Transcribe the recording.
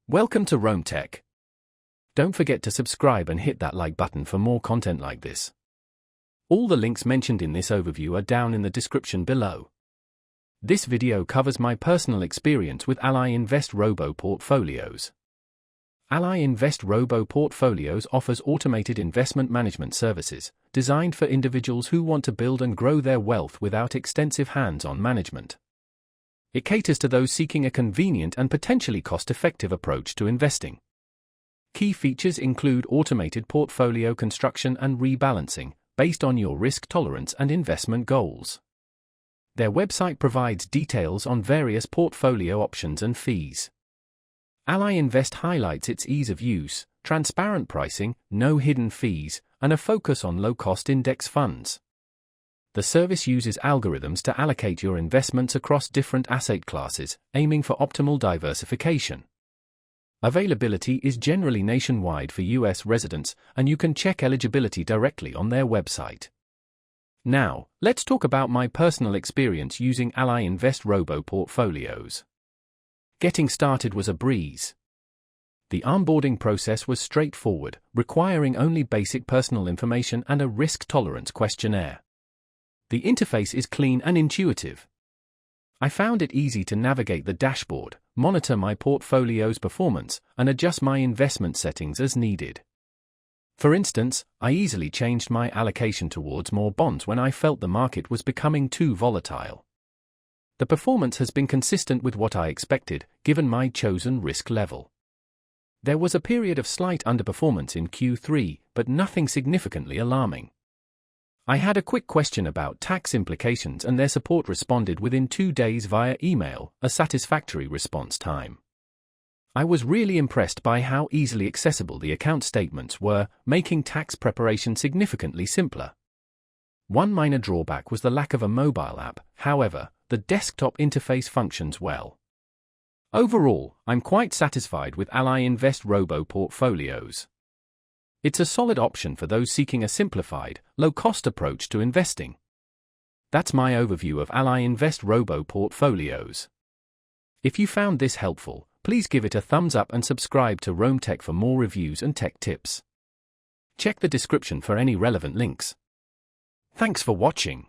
Welcome to Rome Tech. Don't forget to subscribe and hit that like button for more content like this. All the links mentioned in this overview are down in the description below. This video covers my personal experience with Ally Invest Robo portfolios. Ally Invest Robo portfolios offers automated investment management services designed for individuals who want to build and grow their wealth without extensive hands-on management. It caters to those seeking a convenient and potentially cost-effective approach to investing. Key features include automated portfolio construction and rebalancing, based on your risk tolerance and investment goals. Their website provides details on various portfolio options and fees. Ally Invest highlights its ease of use, transparent pricing, no hidden fees, and a focus on low-cost index funds. The service uses algorithms to allocate your investments across different asset classes, aiming for optimal diversification. Availability is generally nationwide for US residents, and you can check eligibility directly on their website. Now, let's talk about my personal experience using Ally Invest Robo portfolios. Getting started was a breeze. The onboarding process was straightforward, requiring only basic personal information and a risk tolerance questionnaire. The interface is clean and intuitive. I found it easy to navigate the dashboard, monitor my portfolio's performance, and adjust my investment settings as needed. For instance, I easily changed my allocation towards more bonds when I felt the market was becoming too volatile. The performance has been consistent with what I expected, given my chosen risk level. There was a period of slight underperformance in Q3, but nothing significantly alarming. I had a quick question about tax implications and their support responded within 2 days via email, a satisfactory response time. I was really impressed by how easily accessible the account statements were, making tax preparation significantly simpler. One minor drawback was the lack of a mobile app, however, the desktop interface functions well. Overall, I'm quite satisfied with Ally Invest Robo portfolios. It's a solid option for those seeking a simplified, low-cost approach to investing. That's my overview of Ally Invest Robo portfolios. If you found this helpful, please give it a thumbs up and subscribe to Rome Tech for more reviews and tech tips. Check the description for any relevant links. Thanks for watching.